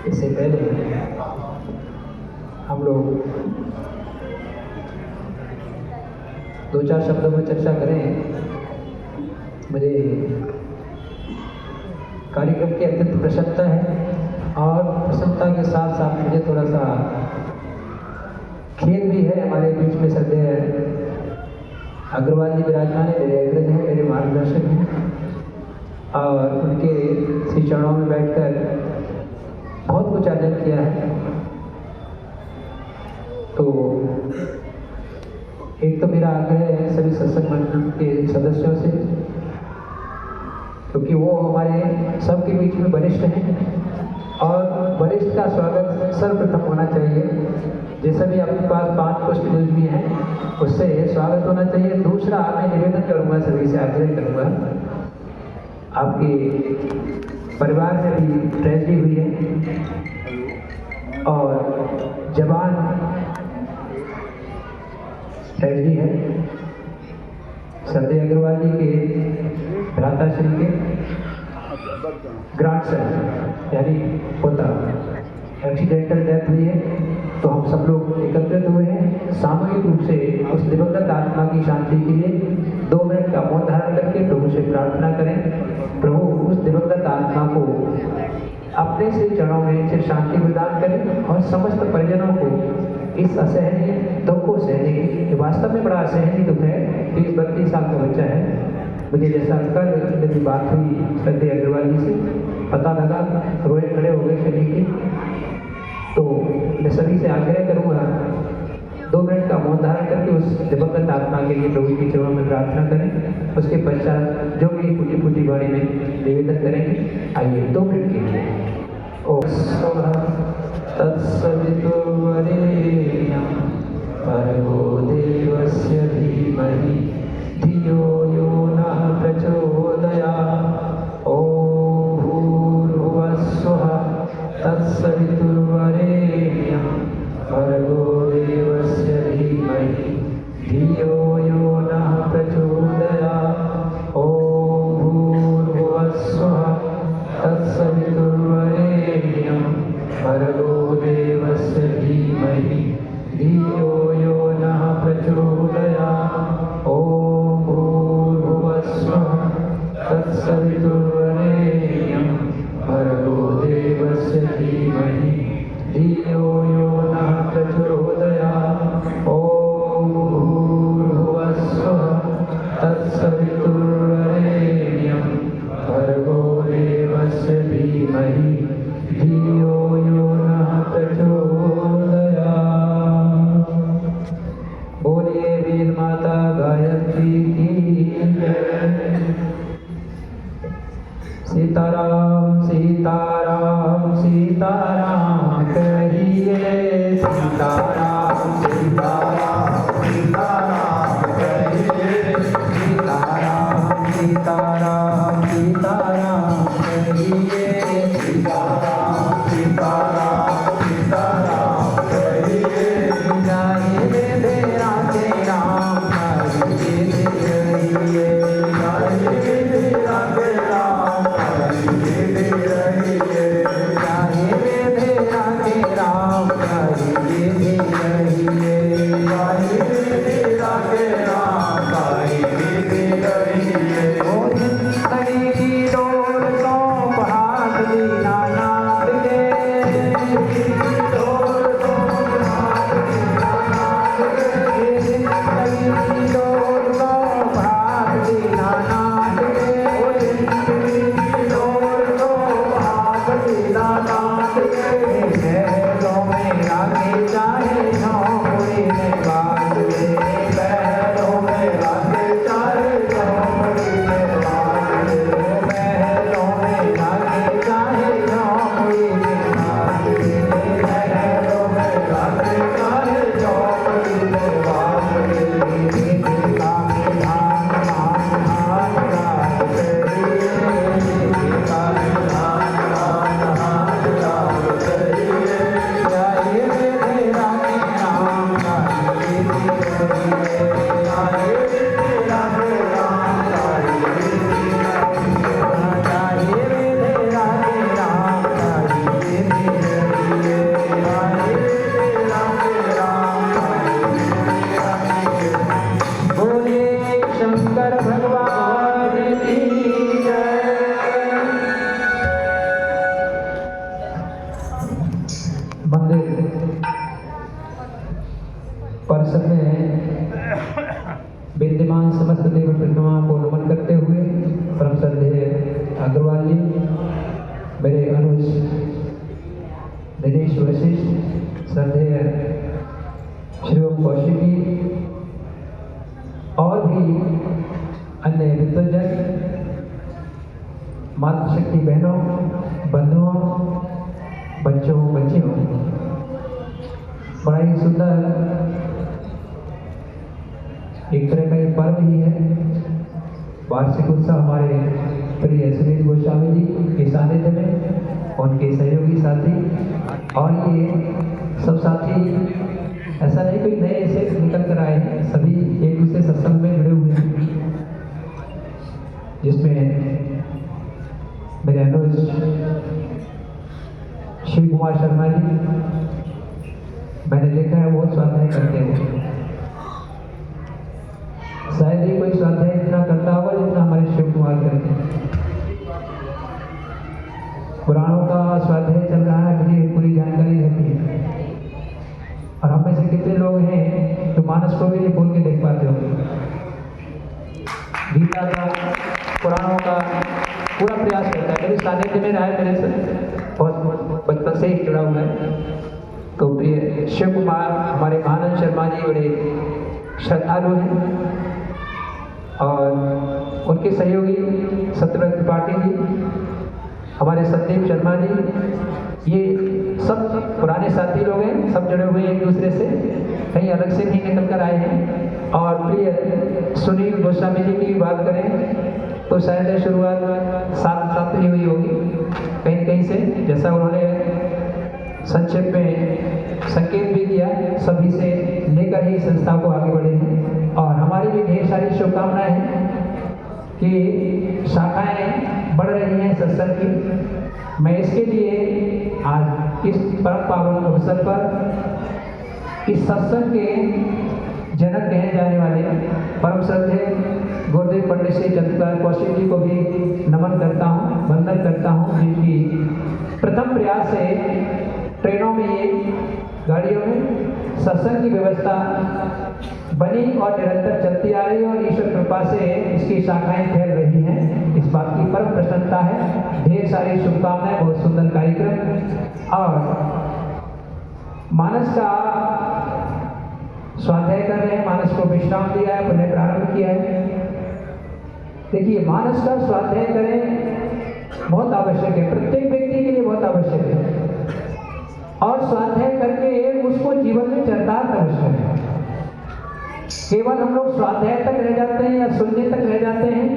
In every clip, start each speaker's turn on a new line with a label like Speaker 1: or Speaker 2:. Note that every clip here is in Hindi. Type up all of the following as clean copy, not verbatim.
Speaker 1: इससे पहले हम लोग 2-4 शब्दों में चर्चा करें। मुझे कार्यक्रम की अत्यंत प्रसन्नता है और प्रसन्नता के साथ साथ मुझे थोड़ा सा खेद भी है। हमारे बीच में श्रद्धेय अग्रवाल जी विराजमान है, मेरे अग्रज हैं, मेरे मार्गदर्शक हैं और उनके श्री चरणों में बैठकर बहुत कुछ अर्जन किया है। तो एक तो मेरा आग्रह है सभी सत्संग मंडल के सदस्यों से, क्योंकि वो हमारे सबके बीच में वरिष्ठ हैं और वरिष्ठ का स्वागत सर्वप्रथम होना चाहिए। जैसे भी आपके पास 5 पुष्प भी हैं उससे स्वागत होना चाहिए। दूसरा मैं निवेदन करूँगा, सभी से आग्रह करूँगा, आपके परिवार में भी ट्रेजेडी हुई है और जवान ट्रेजेडी है। श्रद्धेय अग्रवाल जी के भ्राताश्री के ग्रैंडसन यानी पोता एक्सीडेंटल डेथ हुई है। तो हम सब लोग एकत्रित हुए हैं सामूहिक रूप से उस दिवंगत आत्मा की शांति के लिए 2 मिनट का मौन धारण करके प्रभु से प्रार्थना करें। प्रभु उस दिवंगत आत्मा को अपने से चरणों में चिर शांति प्रदान करें और समस्त परिजनों को इस असहनीय दुख को सहने की, वास्तव में बड़ा असहनीय दुख है। 30-32 साल का बच्चा है। मुझे जैसा कल मेरी बात हुई श्रद्धेय अग्रवाल जी से, पता लगा रोए खड़े हो गए शरीर की। तो मैं सभी से आग्रह करूँगा 2 मिनट का मौन धारण करके उस दिवंगत आत्मा के लिए प्रभु के चरणों में प्रार्थना करें। उसके पश्चात जो भी फूटी फूटी वाणी में निवेदन करेंगे। आइए 2 मिनट के लिए। ओम तत्सवितुर्वरेण्यं भर्गो देवस्य धीमहि धियो यो नः प्रचोदयात्। ओम भूर्भुवः स्वः तत्सवितुर्वरेण्यं भर्गो देवस्य धीमहि धियो यो नः प्रचोदयात्। ओम भूर्भुवः स्वः तत्सवितुर्वरेण्यं भर्गो देवस्य धीमहि धियो यो नः प्रचोदयात्। ओम भूर्भुवः स्वः तत्सवितुर्वरेण्यं भर्गो देवस्य धीमहि धियो यो नः प्रचोदयात्। ओम भूर्भुवः स्वः तत्सवितुर्वरेण्यं भर्गो देवस्य धीमहि धियो यो नः प्रचोदयात्। बोलिए वीर माता गायत्री की जय। सीताराम सीताराम सीताराम कहिए, सीताराम सीताराम सीताराम कहिए, सीताराम सीताराम सीताराम कहिए, सीताराम सीताराम सीताराम कहिए। जाए तेरा तेरा कहिए, जाए तेरा तेरा कहिए, जाए तेरा तेरा कहिए। अवसर में विद्यमान समस्त देव प्रतिमाओं को नमन करते हुए परम श्रद्धेय अग्रवाल जी, मेरे अनुज दिनेश वशिष्ठ, श्रद्धेय श्री ओम कौशिक जी और भी अन्य विद्वजन, मातृशक्ति बहनों, बंधुओं, बच्चों, बच्चियों, बड़ा ही सुंदर एक तरह का एक पर्व ही है। वार्षिक उत्सव हमारे प्रिय सुनील गोस्वामी जी के सानिध्य में, उनके सहयोगी साथी, और ये सब साथी ऐसा नहीं कोई नए से निकल कर आए हैं, सभी एक दूसरे सत्संग में जुड़े हुए हैं, जिसमें मेरे अनुज शिव कुमार शर्मा जी, मैंने देखा है बहुत स्वाध्याय करते हैं। शायद ही कोई स्वाध्याय इतना करता होगा जितना हमारे शिव कुमार करते हैं। पुराणों का स्वाध्याय चल रहा है, मुझे पूरी जानकारी रहती है। और हम में से कितने लोग हैं जो मानस को भी नहीं बोल के देख पाते होंगे। गीता का, पुराणों का पूरा प्रयास करता है। मेरे सानिध्य में रहा है, मेरे से बहुत बचपन से ही जुड़ा हुआ है। तो प्रिय शिव कुमार, हमारे आनंद शर्मा जी बड़े श्रद्धालु हैं, और उनके सहयोगी सत्यव्रत त्रिपाठी जी, हमारे संदीप शर्मा जी, ये सब पुराने साथी लोग हैं, सब जुड़े हुए एक दूसरे से, कहीं अलग से नहीं निकल कर आए हैं। और प्रिय सुनील गोस्वामी जी की बात करें तो शायद शुरुआत साथ साथ ही हुई होगी कहीं कहीं से, जैसा उन्होंने संक्षेप में संकेत भी किया, सभी से लेकर ही संस्था को आगे बढ़े हैं। और हमारी भी ढेर सारी शुभकामनाएं हैं कि शाखाएं बढ़ रही हैं सत्संग की। मैं इसके लिए आज इस परम पावन अवसर पर इस सत्संग के जनक कहे जाने वाले परम श्रद्धेय गुरुदेव पंडित श्री चंद्रकांत कौशिक जी को भी नमन करता हूँ, वंदन करता हूँ, जिनकी प्रथम प्रयास से ट्रेनों में, ये गाड़ियों में सत्संग की व्यवस्था बनी और निरंतर चलती आ रही है, और ईश्वर कृपा से इसकी शाखाएं फैल रही हैं। इस बात की परम प्रसन्नता है। ढेर सारी शुभकामनाएं, बहुत सुंदर कार्यक्रम। और मानस का स्वाध्याय कर रहे हैं, मानस को विश्राम दिया है, पुनः प्रारंभ किया है। देखिए, मानस का स्वाध्याय करें बहुत आवश्यक है, प्रत्येक व्यक्ति के लिए बहुत आवश्यक है, और स्वाध्याय करके उसको जीवन में चरितार्थ आवश्यक है। केवल हम लोग स्वाध्याय तक रह जाते हैं या सुनने तक रह जाते हैं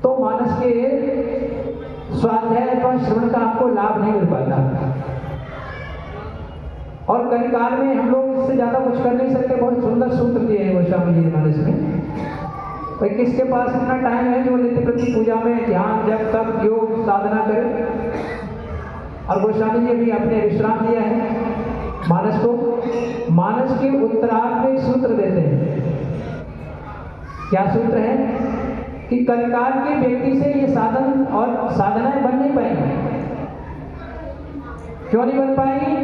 Speaker 1: तो मानस के स्वाध्याय अथवा श्रवण का आपको लाभ नहीं मिल पाता। और कलिकाल में हम लोग इससे ज्यादा कुछ कर नहीं सकते। बहुत सुंदर सूत्र दिए हैं गोस्वामी जी ने मानस में। भाई, किसके पास इतना टाइम है जो नित्य प्रति पूजा में ध्यान, जप, तप, योग, साधना करे? और गोस्वामी जी अभी अपने विश्राम दिया है मानस को। मानस के उत्तरार्ध में एक सूत्र देते हैं। क्या सूत्र है? कि कलिकाल के व्यक्ति से ये साधन और साधनाएं बन नहीं पाएंगी। क्यों नहीं बन पाएंगी?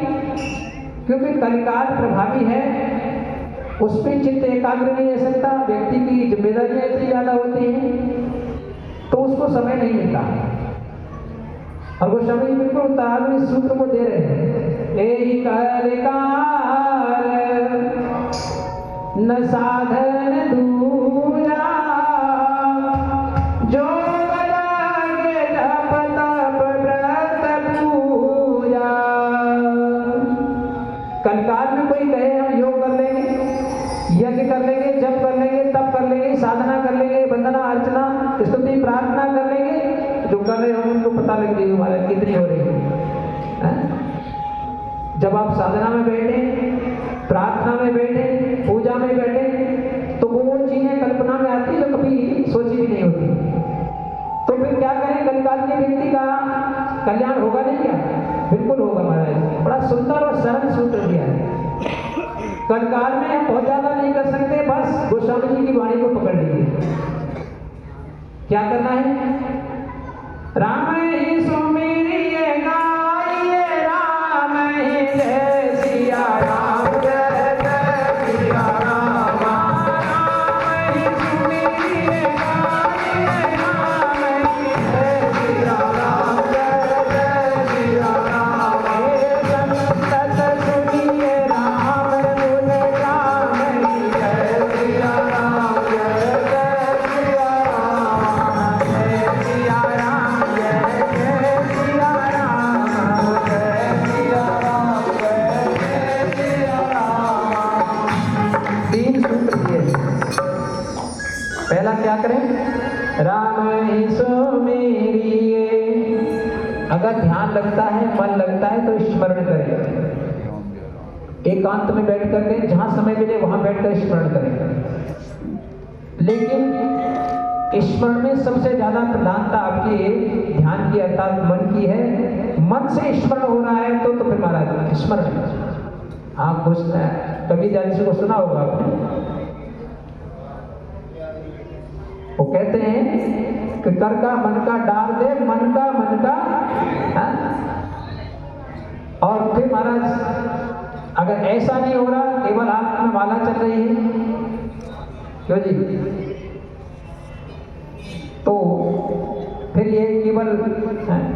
Speaker 1: क्योंकि कलिकाल प्रभावी है, उस पर चित्त एकाग्र नहीं रह सकता, व्यक्ति की जिम्मेदारियां इतनी ज्यादा होती हैं तो उसको समय नहीं मिलता। और गोस्वामी जी बिल्कुल उतार में सूत्र को दे रहे हैं। एहि कलिकाल न साधन दूजा, जो लगे जप तप व्रत पूजा। कलिकाल में कोई कहे हम योग कर लेंगे, यज्ञ कर लेंगे, जप कर लेंगे, तप कर लेंगे, साधना कर लेंगे, वंदना अर्चना स्तुति प्रार्थना कर लेंगे, जो कर रहे हो उनको पता लग जाएगी हमारा कितनी हो रही है। जब आप साधना में बैठे, प्रार्थना में बैठे, पूजा में बैठे, तो वो चीजें कल्पना में आती जो कभी सोची भी नहीं होती। तो फिर क्या करें? कलिकाल के व्यक्ति का कल्याण होगा नहीं क्या? बिल्कुल होगा महाराज। बड़ा सुंदर और सरल सूत्र दिया है। कलिकाल में हम बहुत ज्यादा नहीं कर सकते, बस गोस्वामी जी की वाणी को पकड़ लीजिए। क्या करना है? राम ही सुमिरिए गाइए, राम ही जय सिया राम, जय जय सिया राम ही सुमिरिए। अगर ध्यान लगता है, मन लगता है तो स्मरण करें। एकांत में बैठ करके जहां समय मिले वहां बैठकर स्मरण करें। लेकिन स्मरण में सबसे ज्यादा प्रधानता आपकी ध्यान की अर्थात मन की है। मन से स्मरण हो रहा है तो फिर महाराज स्मरण। हाँ कुछ कभी जाति को सुना होगा आपने, वो कहते हैं कि कर का मन का डाल दे, मन का हाँ? और फिर महाराज अगर ऐसा नहीं हो रहा, केवल हाथ में माला चल रही है, क्यों जी, तो फिर ये केवल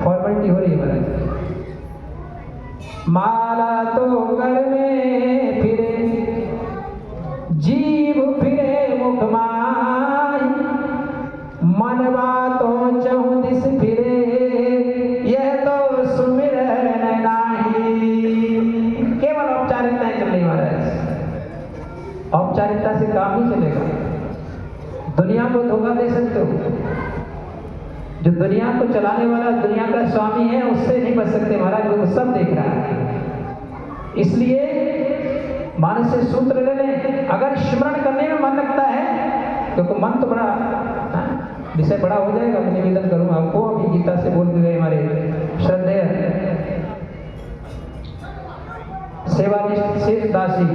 Speaker 1: फॉर्मेलिटी हो रही है महाराज। माला तो कर में फिरे, जीव फिरे मुख माही, मनवा तो चहु दिस फिरे, यह तो सुमिरन नाही। केवल औपचारिकताएं चल रही महाराज। औपचारिकता से काम नहीं चलेगा। दुनिया को धोखा दे सकते हो, जो दुनिया को चलाने वाला दुनिया का स्वामी है उससे नहीं बच सकते महाराज, वो सब देख रहा है। इसलिए मानस से सूत्र ले लें। अगर स्मरण करने में मन लगता है, क्योंकि मन तो बड़ा विषय बड़ा हो जाएगा, मैं निवेदन करूंगा आपको। अभी गीता से बोल के गए हमारे श्रद्धेय सेवानिष्ठ शेष दास जी,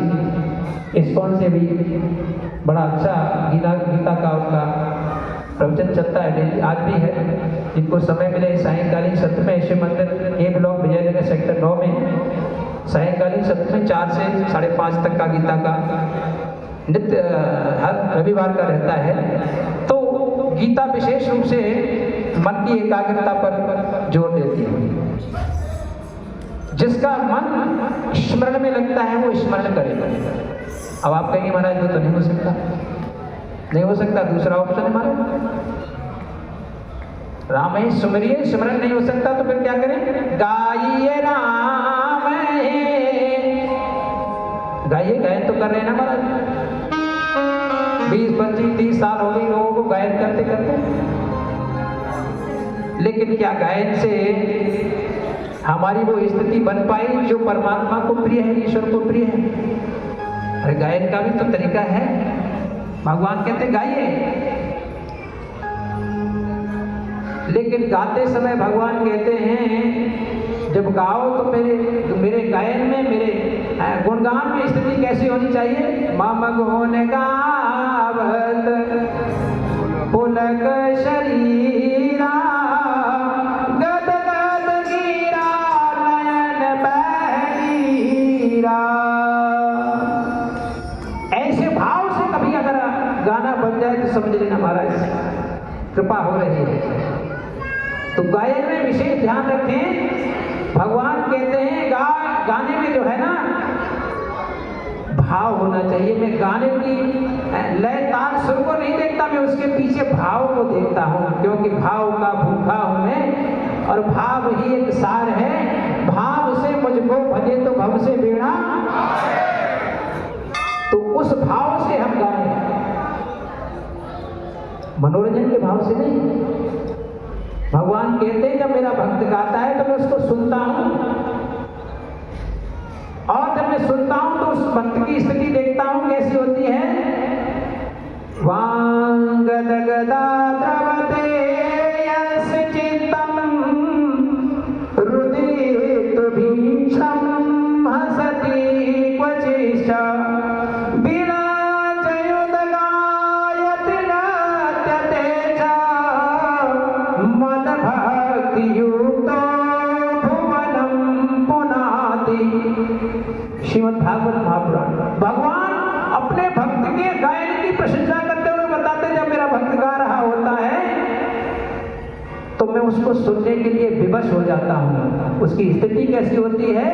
Speaker 1: इस्कॉन से भी बड़ा अच्छा गीता का उनका प्रवचन चलता है डेली, आज भी है। जिनको समय मिले सायंकालीन सत्र में ऐसे मंदिर ए ब्लॉक विजयनगर सेक्टर 9 में सायंकालीन सत्र में 4 से 5:30 तक का गीता का नित्य हर रविवार का रहता है। तो गीता विशेष रूप से मन की एकाग्रता पर जोर देती है। जिसका मन स्मरण में लगता है वो स्मरण करेगा। अब आप कहेंगे महाराज वो तो नहीं हो सकता, नहीं हो सकता, दूसरा ऑप्शन है हमारा राम ही सुमिरिए। स्मरण नहीं हो सकता तो फिर क्या करें? गाइए राम है। गाइए, गायन तो कर रहे हैं ना महाराज। 20, 25, 30 साल हो गए लोगों को गायन करते करते, लेकिन क्या गायन से हमारी वो स्थिति बन पाई जो परमात्मा को प्रिय है, ईश्वर को प्रिय है? अरे गायन का भी तो तरीका है। भगवान कहते गाइए, लेकिन गाते समय भगवान कहते हैं जब गाओ तो मेरे गायन में, मेरे गुणगान में स्थिति कैसी होनी चाहिए? मम गुण गावत पुलक शरीरा, गद गद गिरा नयन बहरीरा। ऐसे भाव से कभी अगर गाना बन जाए तो समझ लेना महाराज कृपा हो रही है। तो गायन में विशेष ध्यान रखें। भगवान कहते हैं गाने में जो है ना भाव होना चाहिए। मैं गाने की लय ताल सुर को नहीं देखता, मैं उसके पीछे भाव को देखता हूँ, क्योंकि भाव का भूखा हूं मैं और भाव ही एक सार है। भाव से मुझको भजे तो भव से बेड़ा, तो उस भाव से हम गाएं, मनोरंजन के भाव से नहीं। भगवान कहते हैं जब मेरा भक्त गाता है तो मैं उसको सुनता हूं, और जब मैं सुनता हूं तो उस भक्त की स्थिति देखता हूं कैसी होती है। वांगद गदा द्रवते यस चित्तम रुदित भीषम हसति क्वचिश्च श्रीमद् भागवत महापुराण। भगवान अपने भक्त के गायन की प्रशंसा करते हुए बताते जब मेरा भक्त गा रहा होता है तो मैं उसको सुनने के लिए विवश हो जाता हूँ। उसकी स्थिति कैसी होती है?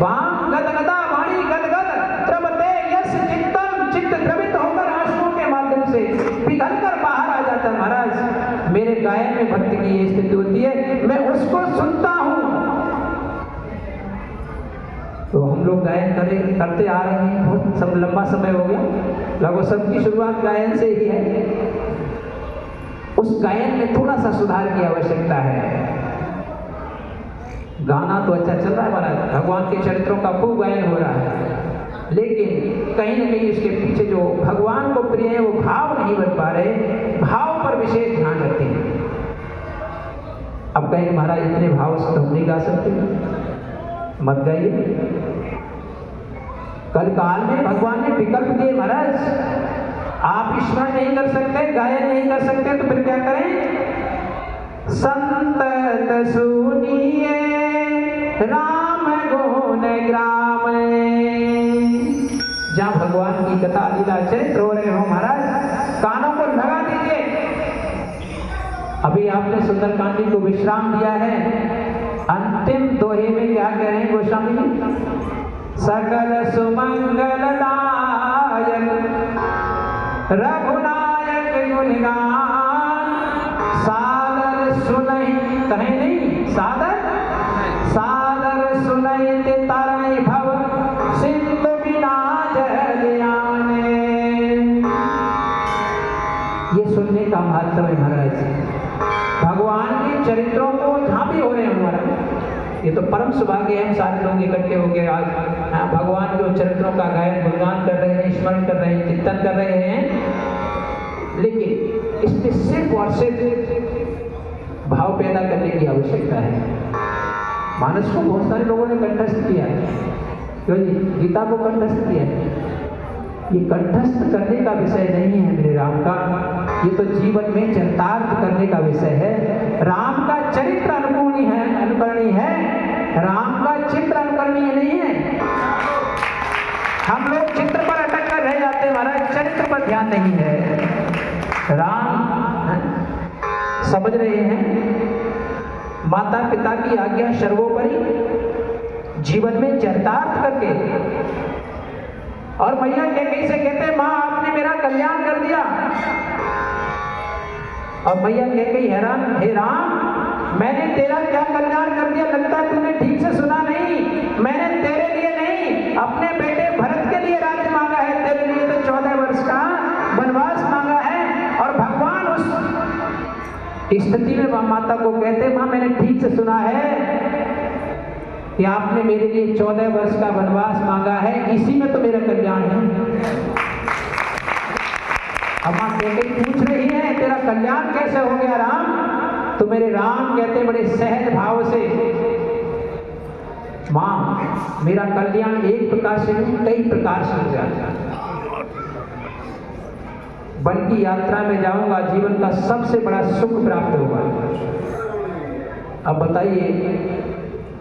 Speaker 1: वां गदगदा वाणी गदगद द्रवते यस चित्तम, चित्त द्रवित होकर आंसुओं के माध्यम से पिघल कर बाहर आ जाता है महाराज। मेरे गायन में भक्त की ये स्थिति होती है, मैं उसको सुनता हूँ। तो हम लोग गायन करते आ रहे हैं, बहुत सब लंबा समय हो गया, लगभग सबकी शुरुआत गायन से ही है। उस गायन में थोड़ा सा सुधार की आवश्यकता है। गाना तो अच्छा चल रहा है महाराज, भगवान के चरित्रों का खूब गायन हो रहा है, लेकिन कहीं न कहीं उसके पीछे जो भगवान को प्रिय है वो भाव नहीं बन पा रहे, भाव पर विशेष ध्यान रखें। अब कहेंगे महाराज इतने भाव से तो हम नहीं गा सकते, मत गाइए। कल काल में भगवान ने विकल्प दिए महाराज, आप स्मरण नहीं कर सकते, गायन नहीं कर सकते, तो फिर क्या करें? संतत सुनिए राम गुण ग्राम। जहाँ भगवान की कथा लीला चरित्र हो रहे हो महाराज, कानों को लगा दीजिए। अभी आपने सुंदरकांडी को विश्राम दिया है, अंतिम दोहे में क्या कह रहे हैं गोस्वामी जी? सकल सुमंगल दायक रघुनायक गुणगान सादर सुनहि, कहे नहीं सादर सादर सुनहि तरहि भव सिंधु बिना जल आने। ये सुनने का महत्व है महाराज। भगवान के चरित्रों को जहाँ भी हो रहे हैं हमारा, ये तो परम सौभाग्य है, हम सारे लोग इकट्ठे हो गए आज भगवान के चरित्रों का गायन गुणगान कर रहे हैं, स्मरण कर रहे हैं, चिंतन कर रहे हैं, लेकिन इसमें सिर्फ और सिर्फ भाव पैदा करने की आवश्यकता है। मानस को बहुत सारे लोगों ने कंठस्थ किया है, क्यों जी? गीता को कंठस्थ किया है। ये कंठस्थ करने का विषय नहीं है मेरे राम का, ये तो जीवन में चरितार्थ करने का विषय है। राम का चरित्र अनुकरणीय है, अनुकरणीय है, राम का चित्र अनुकरणीय नहीं है। हम लोग चित्र पर अटक कर रह जाते हैं महाराज, चरित्र पर ध्यान नहीं है। राम समझ रहे हैं, माता पिता की आज्ञा सर्वोपरि, जीवन में चरितार्थ करके। और मैया कैकेयी से कहते माँ आपने मेरा कल्याण कर दिया, और मैया कैकेयी हैरान, हे राम मैंने तेरा क्या कल्याण कर दिया? लगता है तूने ठीक से सुना नहीं। मैंने तेरे लिए नहीं, अपने बेटे भरत के लिए राज्य मांगा है, तेरे लिए तो 14 वर्ष का वनवास मांगा है। और भगवान उस स्थिति में माता को कहते माँ मैंने ठीक से सुना है कि आपने मेरे लिए 14 वर्ष का वनवास मांगा है, इसी में तो मेरा कल्याण है। अब माँ कैकेयी पूछ रही है तेरा कल्याण कैसे हो गया राम? तो मेरे राम कहते बड़े सहज भाव से, माँ मेरा कल्याण एक प्रकार से नहीं कई प्रकार से हो जाता। वन की यात्रा में जाऊंगा, जीवन का सबसे बड़ा सुख प्राप्त होगा। अब बताइए,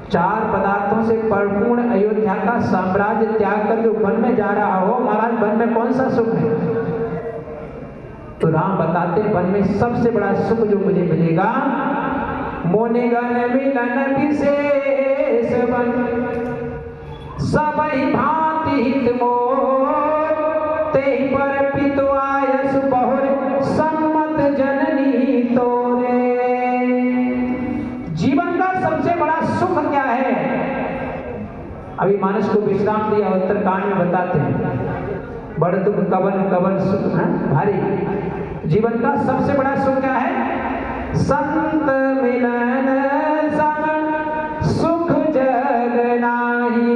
Speaker 1: 4 पदार्थों से परिपूर्ण अयोध्या का साम्राज्य त्याग कर जो वन में जा रहा हो महाराज, वन में कौन सा सुख है? तो राम बताते वन में सबसे बड़ा सुख जो मुझे मिलेगा, मोने गण मिलन विशेष वन सबहि भांति हित मोर तेहि पर पितु आयस बहुर सम्मत जननी तोरे। जीवन का सबसे बड़ा सुख क्या है? अभी मानस को विश्राम दिया, उत्तरकांड में बताते हैं बड़ दुख कवन कवन सुख भारी। जीवन का सबसे बड़ा सुख क्या है? संत मिलन सम सुख जग नाही।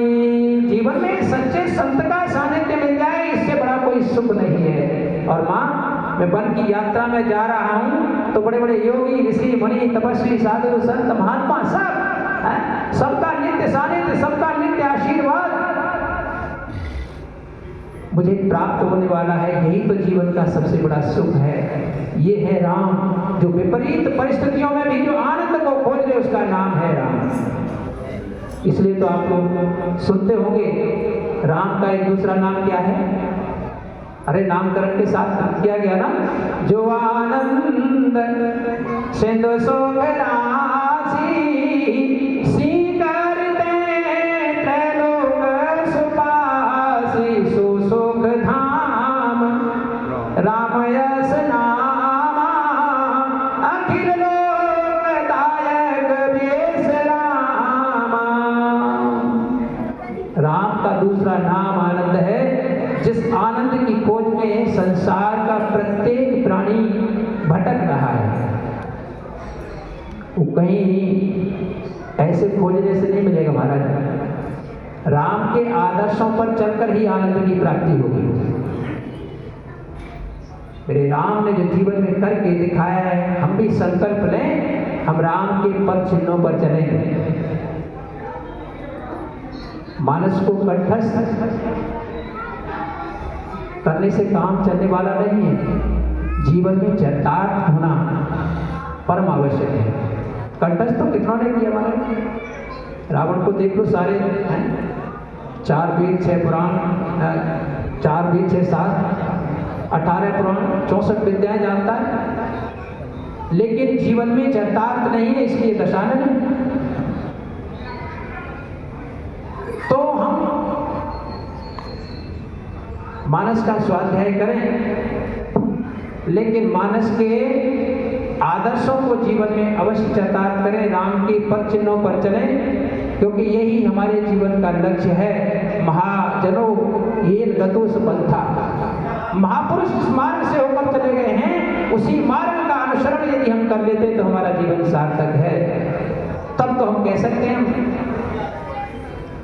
Speaker 1: जीवन में सच्चे संत का सानिध्य मिल जाए, इससे बड़ा कोई सुख नहीं है। और माँ मैं वन की यात्रा में जा रहा हूँ तो बड़े बड़े योगी ऋषि मुनि तपस्वी साधु संत महात्मा सबका नित्य सानिध्य, सबका नित्य आशीर्वाद मुझे प्राप्त होने वाला है। यही तो जीवन का सबसे बड़ा सुख है। ये है राम, जो विपरीत परिस्थितियों में भी जो आनंद को खोज ले उसका नाम है राम। इसलिए तो आप लोग सुनते होंगे राम का एक दूसरा नाम क्या है? अरे नामकरण के साथ किया गया ना, जो आनंद सिंधु शोभ राशि सीकर दे त्रैलोक सुपासी सुसुख धाम राम यस नामा अखिल लोक दायक वेश रामा। राम का दूसरा नाम आनंद है, जिस आनंद की खोज में संसार का प्रत्येक प्राणी भटक भटक रहा है, वो कहीं ऐसे खोजने से नहीं मिलेगा महाराज। राम के आदर्शों पर चलकर ही आनंद की प्राप्ति होगी। मेरे राम ने जो जीवन में करके दिखाया है, हम भी संकल्प लें, हम राम के पद चिन्हों पर चलेंगे। मानस को कंठस्थ करने से काम चलने वाला नहीं है। जीवन में चरितार्थ होना परम आवश्यक है। कंठस्थ तो कितना ने किया हमारा। रावण को देख लो, सारे 4 वेद 6 पुराण, 4 वेद 6 7 18 पुराण 64 विद्याएं जानता है, लेकिन जीवन में चरितार्थ नहीं है, इसलिए दशानन है। तो हम मानस का स्वाध्याय करें, लेकिन मानस के आदर्शों को जीवन में अवश्य चरितार्थ करें, राम के पद चिन्हों पर चलें, क्योंकि यही हमारे जीवन का लक्ष्य है। महाजनों ये गतो सुपंथा, महापुरुष जिस मार्ग से होकर चले गए हैं, उसी मार्ग का अनुसरण यदि हम कर लेते तो हमारा जीवन सार्थक है। तब तो हम कह सकते हैं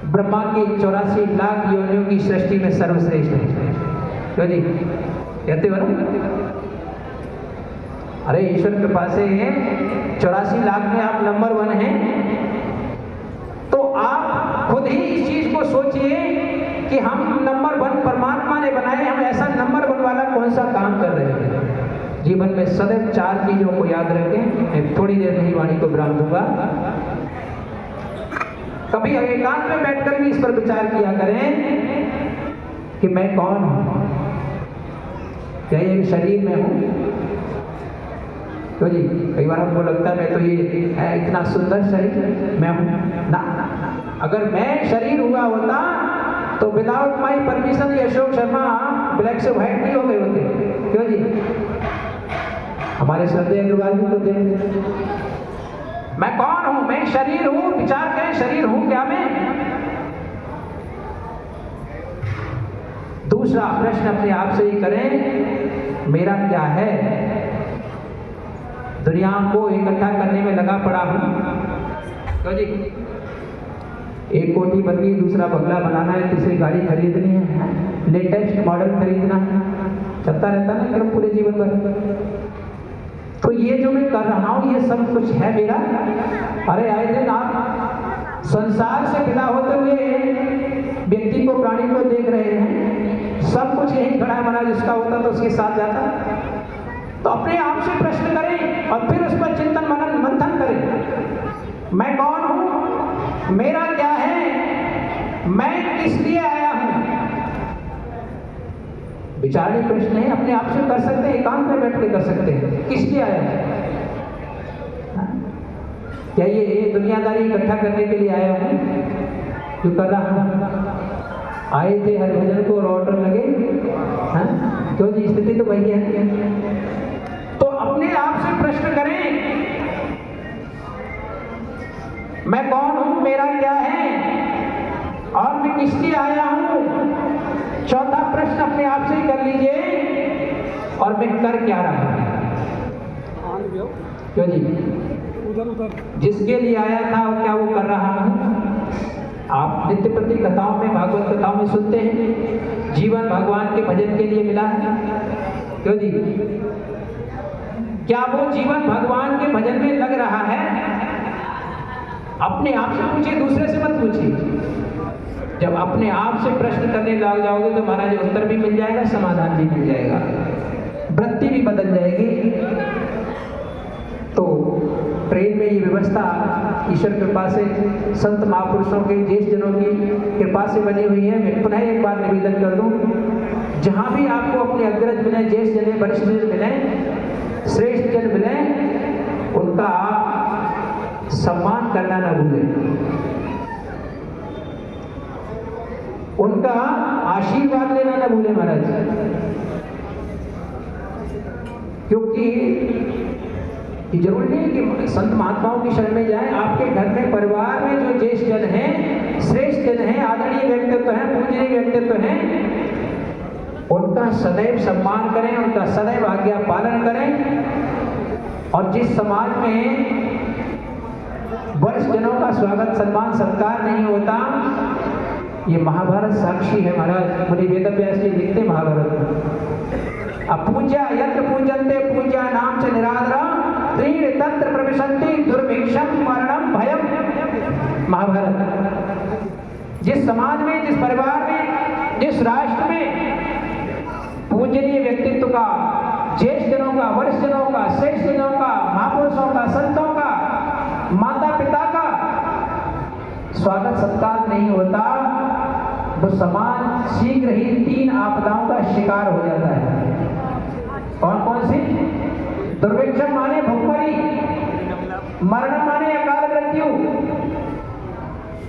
Speaker 1: ब्रह्मा की 84 लाख योनियों की सृष्टि में सर्वश्रेष्ठ है। क्यों जी कहते हो ना? अरे ईश्वर कृपा से 84 लाख में आप नंबर 1 हैं, तो आप खुद ही इस चीज को सोचिए कि हम नंबर 1 परमात्मा ने बनाए, हम ऐसा नंबर 1 वाला कौन सा काम कर रहे हैं। जीवन में सदैव 4 चीजों को याद रखें। मैं थोड़ी देर में ही वाणी को विराम दूंगा। कभी एकांत में बैठकर भी इस पर विचार किया करें कि मैं कौन हूं, क्या ये शरीर में हूं? तो जी कई बार हमको लगता है मैं तो ये है इतना सुंदर शरीर मैं हूं ना। अगर मैं शरीर हुआ होता तो विदाउट माई परमिशन ये अशोक शर्मा ब्लैक से व्हाइट नहीं हो गए होते। क्यों जी? हमारे श्रद्धेय अग्रवाल जी को देख, मैं कौन हूं? मैं शरीर हूं। विचार करें, शरीर हूं क्या मैं? दूसरा प्रश्न अपने आप से ही करें, मेरा क्या है? दुनिया को इकट्ठा करने में लगा पड़ा हूं। तो जी एक कोठी बन गई, दूसरा बंगला बनाना है, तीसरी गाड़ी खरीदनी है, लेटेस्ट मॉडल खरीदना है, चलता रहता है ना क्रम पूरे जीवन भर। तो ये जो मैं कर रहा हूं ये सब कुछ है मेरा? अरे आए दिन आप संसार से विदा होते हुए व्यक्ति को, प्राणी को देख रहे हैं, सब कुछ यही खड़ा है महाराज। जिसका होता तो उसके साथ जाता। तो अपने आप से प्रश्न करें और फिर उस पर चिंतन मनन मंथन करें। मैं कौन हूं? मेरा क्या है? मैं किस लिए आया हूं? विचारणीय प्रश्न है, अपने आप से कर सकते हैं, एकांत में बैठ के कर सकते हैं। किस लिए आया है? क्या ये दुनियादारी इकट्ठा करने के लिए आया हूं? जो कर रहा हूं, आए थे हरिभजन को और ऑर्डर लगे। क्यों जी? स्थिति तो वही है। तो अपने आप से प्रश्न करें, मैं कौन हूं? मेरा क्या है? और मैं किस लिए आया हूं? चौथा प्रश्न अपने आप से ही कर लीजिए, और मैं कर क्या रहा हूं? क्यों जी? जिसके लिए आया था क्या वो कर रहा हूं? आप नित्य प्रति कथाओं में, भागवत कथाओं में सुनते हैं जीवन भगवान के भजन के लिए मिला है। क्यों जी? क्या वो जीवन भगवान के भजन में लग रहा है? अपने आप से पूछिए, दूसरे से मत पूछिए। जब अपने आप से प्रश्न करने लग जाओगे तो महाराज उत्तर भी मिल जाएगा, समाधान भी मिल जाएगा, वृत्ति भी बदल जाएगी। तो ट्रेन में ये व्यवस्था ईश्वर कृपा से, संत महापुरुषों के, ज्येष्ठ जनों की कृपा से बनी हुई है। मैं पुनः एक बार निवेदन कर दूं, जहां भी आपको अपने अग्रज मिले, ज्येष्ठ जन, वरिष्ठ जन मिले, श्रेष्ठ जन मिले, उनका सम्मान करना न भूलें, उनका आशीर्वाद लेना न भूलें महाराज। क्योंकि ये जरूरी नहीं कि संत महात्माओं की शरण में जाएं। आपके घर में, परिवार में जो ज्येष्ठ जन हैं, श्रेष्ठ जन हैं, आदरणीय व्यक्तित्व हैं, पूजनीय व्यक्तित्व हैं, उनका सदैव सम्मान करें, उनका सदैव आज्ञा पालन करें। और जिस समाज में वरिष्ठ जनों का स्वागत सम्मान सत्कार नहीं होता, ये महाभारत साक्षी है महाराज। मुनि वेदव्यास जी लिखते महाभारत में, अपूज्या यत्र पूजन्ते पूज्या नाम च निरादरा त्रीणि तत्र प्रविशन्ति दुर्भिक्षम मरणम भयम। महाभारत। जिस समाज में, जिस परिवार में, जिस राष्ट्र में पूजनीय व्यक्तित्व का, ज्येष्ठ जनों का, वरिष्ठ जनों का, श्रेष्ठ जनों का, महापुरुषों का, संतों का, माता पिता का स्वागत सत्कार नहीं होता, वो समाज शीघ्र ही 3 आपदाओं का शिकार हो जाता है। कौन कौन सी? दुर्भिक्षम माने भुखमरी, मरण माने अकाल मृत्यु,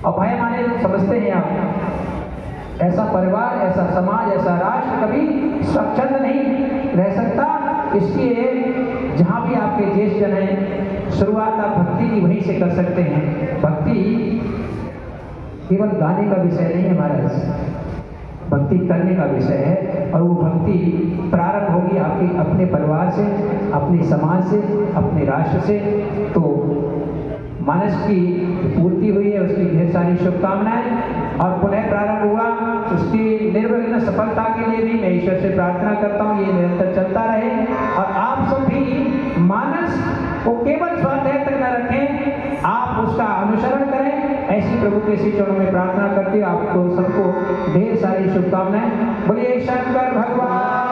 Speaker 1: और भय माने समझते हैं आप। ऐसा परिवार, ऐसा समाज, ऐसा राष्ट्र कभी स्वच्छंद नहीं रह सकता। इसलिए जहां भी आपके ज्येष्ठ जन हैं, शुरुआत आप भक्ति की वहीं से कर सकते हैं। भक्ति केवल गाने का विषय नहीं है महाराज, भक्ति करने का विषय है। और वो भक्ति प्रारंभ होगी आपके अपने परिवार से, अपने समाज से, अपने राष्ट्र से। तो मानस की पूर्ति हुई है, उसकी ढेर सारी शुभकामनाएं, और पुनः प्रारंभ हुआ उसकी निर्विघ्न सफलता के लिए भी मैं ईश्वर से प्रार्थना करता हूँ ये निरंतर चलता रहे। और आप सब भी मानस को केवल स्वाध्याय तक न रखें, आप उसका अनुसरण करें, ऐसी प्रभु के श्री चरणों में प्रार्थना करती हूँ। आपको सबको ढेर सारी शुभकामनाएं। बोलिए शंकर भगवान